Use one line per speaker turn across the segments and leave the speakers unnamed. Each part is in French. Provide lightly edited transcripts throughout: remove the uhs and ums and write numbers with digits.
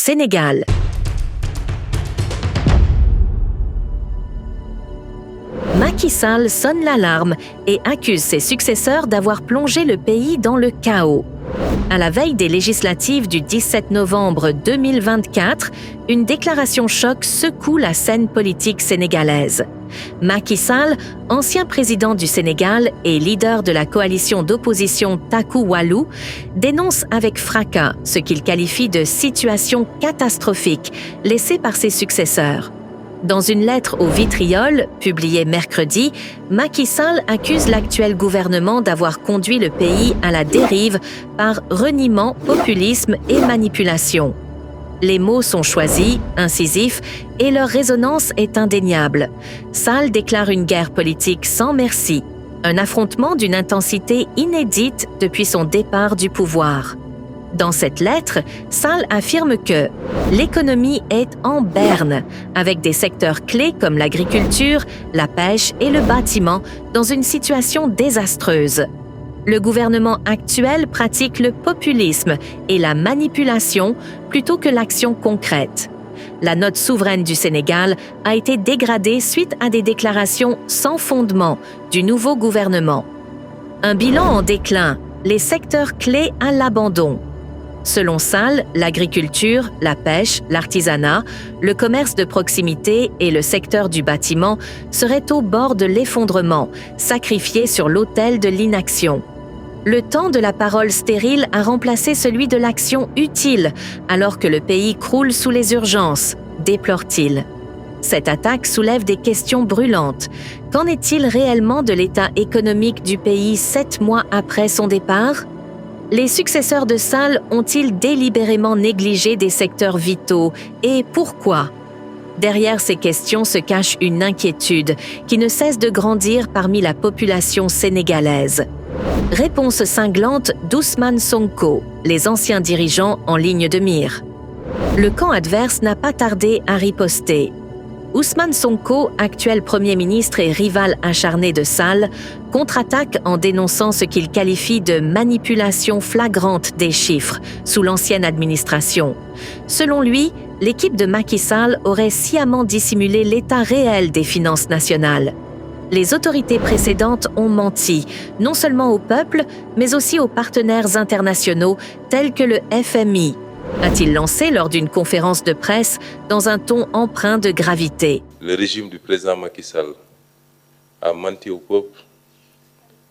Sénégal. Macky Sall sonne l'alarme et accuse ses successeurs d'avoir plongé le pays dans le chaos. À la veille des législatives du 17 novembre 2024, une déclaration choc secoue la scène politique sénégalaise. Macky Sall, ancien président du Sénégal et leader de la coalition d'opposition Taku Wallu, dénonce avec fracas ce qu'il qualifie de situation catastrophique laissée par ses successeurs. Dans une lettre au vitriol, publiée mercredi, Macky Sall accuse l'actuel gouvernement d'avoir conduit le pays à la dérive par reniement, populisme et manipulation. Les mots sont choisis, incisifs, et leur résonance est indéniable. Sall déclare une guerre politique sans merci, un affrontement d'une intensité inédite depuis son départ du pouvoir. Dans cette lettre, Sall affirme que l'économie est en berne, avec des secteurs clés comme l'agriculture, la pêche et le bâtiment dans une situation désastreuse. Le gouvernement actuel pratique le populisme et la manipulation plutôt que l'action concrète. La note souveraine du Sénégal a été dégradée suite à des déclarations sans fondement du nouveau gouvernement. Un bilan en déclin, les secteurs clés à l'abandon. Selon Sall, l'agriculture, la pêche, l'artisanat, le commerce de proximité et le secteur du bâtiment seraient au bord de l'effondrement, sacrifiés sur l'autel de l'inaction. Le temps de la parole stérile a remplacé celui de l'action utile, alors que le pays croule sous les urgences, déplore-t-il. Cette attaque soulève des questions brûlantes. Qu'en est-il réellement de l'état économique du pays 7 mois après son départ ? Les successeurs de Sall ont-ils délibérément négligé des secteurs vitaux et pourquoi ? Derrière ces questions se cache une inquiétude qui ne cesse de grandir parmi la population sénégalaise. Réponse cinglante d'Ousmane Sonko, les anciens dirigeants en ligne de mire. Le camp adverse n'a pas tardé à riposter. Ousmane Sonko, actuel Premier ministre et rival acharné de Sall, contre-attaque en dénonçant ce qu'il qualifie de manipulation flagrante des chiffres sous l'ancienne administration. Selon lui, l'équipe de Macky Sall aurait sciemment dissimulé l'état réel des finances nationales. Les autorités précédentes ont menti, non seulement au peuple, mais aussi aux partenaires internationaux tels que le FMI, a-t-il lancé lors d'une conférence de presse dans un ton empreint de gravité.
Le régime du président Macky Sall a menti au peuple,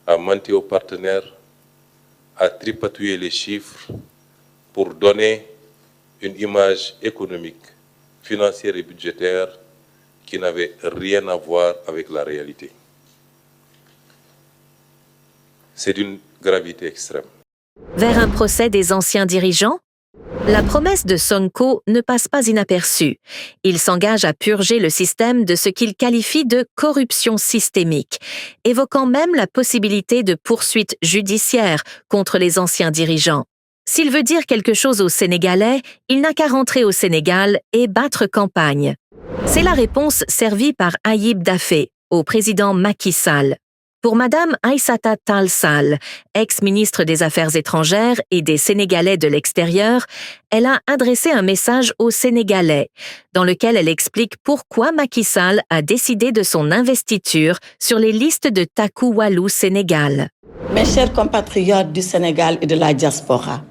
a menti aux partenaires, a tripatouillé les chiffres pour donner une image économique, financière et budgétaire qui n'avait rien à voir avec la réalité. C'est d'une gravité extrême.
Vers un procès des anciens dirigeants ? La promesse de Sonko ne passe pas inaperçue. Il s'engage à purger le système de ce qu'il qualifie de corruption systémique, évoquant même la possibilité de poursuites judiciaires contre les anciens dirigeants. S'il veut dire quelque chose aux Sénégalais, il n'a qu'à rentrer au Sénégal et battre campagne. C'est la réponse servie par Ayib Daffé au président Macky Sall. Pour Madame Aïssata Tall Sall, ex-ministre des Affaires étrangères et des Sénégalais de l'extérieur, elle a adressé un message aux Sénégalais, dans lequel elle explique pourquoi Macky Sall a décidé de son investiture sur les listes de Taku Wallu Sénégal.
Mes chers compatriotes du Sénégal et de la diaspora,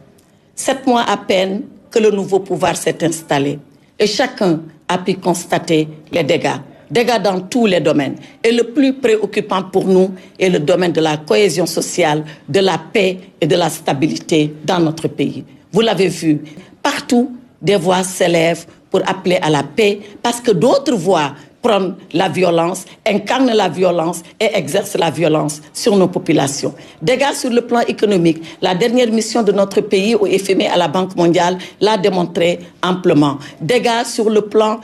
7 mois à peine que le nouveau pouvoir s'est installé et chacun a pu constater les dégâts. Dégâts dans tous les domaines. Et le plus préoccupant pour nous est le domaine de la cohésion sociale, de la paix et de la stabilité dans notre pays. Vous l'avez vu, partout, des voix s'élèvent pour appeler à la paix parce que d'autres voix prônent la violence, incarnent la violence et exercent la violence sur nos populations. Dégâts sur le plan économique. La dernière mission de notre pays au FMI à la Banque mondiale l'a démontré amplement. Dégâts sur le plan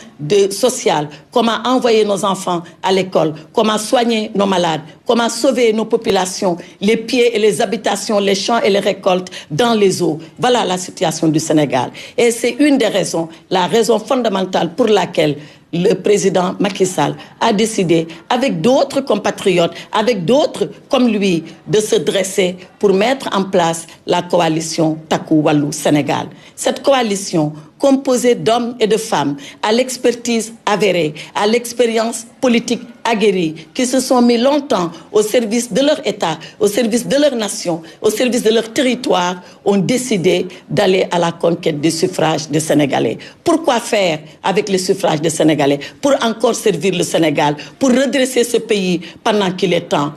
social. Comment envoyer nos enfants à l'école, comment soigner nos malades, comment sauver nos populations, les pieds et les habitations, les champs et les récoltes dans les eaux. Voilà la situation du Sénégal. Et c'est une des raisons, la raison fondamentale pour laquelle le président Macky Sall a décidé, avec d'autres compatriotes, avec d'autres comme lui, de se dresser pour mettre en place la coalition Taku Wallu Sénégal. Cette coalition composé d'hommes et de femmes à l'expertise avérée, à l'expérience politique aguerrie, qui se sont mis longtemps au service de leur État, au service de leur nation, au service de leur territoire, ont décidé d'aller à la conquête du suffrage des Sénégalais. Pourquoi faire avec le suffrage des Sénégalais? Pour encore servir le Sénégal, pour redresser ce pays pendant qu'il est temps.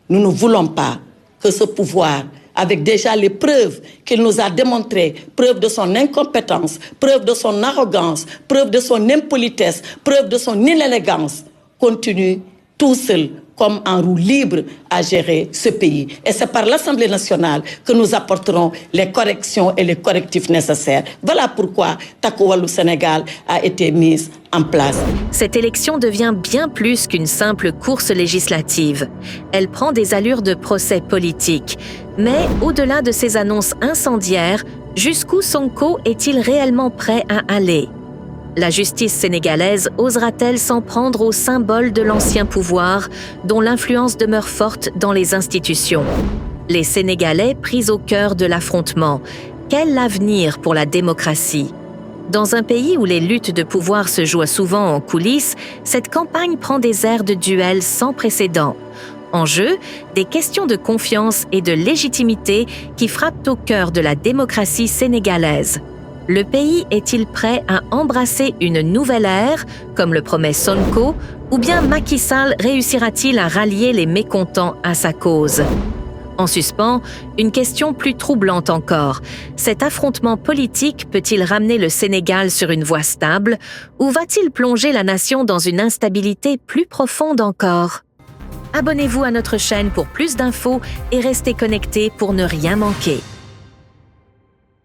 Nous ne voulons pas que ce pouvoir, avec déjà les preuves qu'il nous a démontrées, preuve de son incompétence, preuve de son arrogance, preuve de son impolitesse, preuve de son inélégance, continue tout seul, comme en roue libre, à gérer ce pays. Et c'est par l'Assemblée nationale que nous apporterons les corrections et les correctifs nécessaires. Voilà pourquoi Takku Wallu Sénégal a été mise en place.
Cette élection devient bien plus qu'une simple course législative. Elle prend des allures de procès politique. Mais au-delà de ces annonces incendiaires, jusqu'où Sonko est-il réellement prêt à aller? La justice sénégalaise osera-t-elle s'en prendre au symbole de l'ancien pouvoir, dont l'influence demeure forte dans les institutions? Les Sénégalais pris au cœur de l'affrontement. Quel avenir pour la démocratie? Dans un pays où les luttes de pouvoir se jouent souvent en coulisses, cette campagne prend des airs de duel sans précédent. En jeu, des questions de confiance et de légitimité qui frappent au cœur de la démocratie sénégalaise. Le pays est-il prêt à embrasser une nouvelle ère, comme le promet Sonko, ou bien Macky Sall réussira-t-il à rallier les mécontents à sa cause? En suspens, une question plus troublante encore. Cet affrontement politique peut-il ramener le Sénégal sur une voie stable, ou va-t-il plonger la nation dans une instabilité plus profonde encore? Abonnez-vous à notre chaîne pour plus d'infos et restez connectés pour ne rien manquer.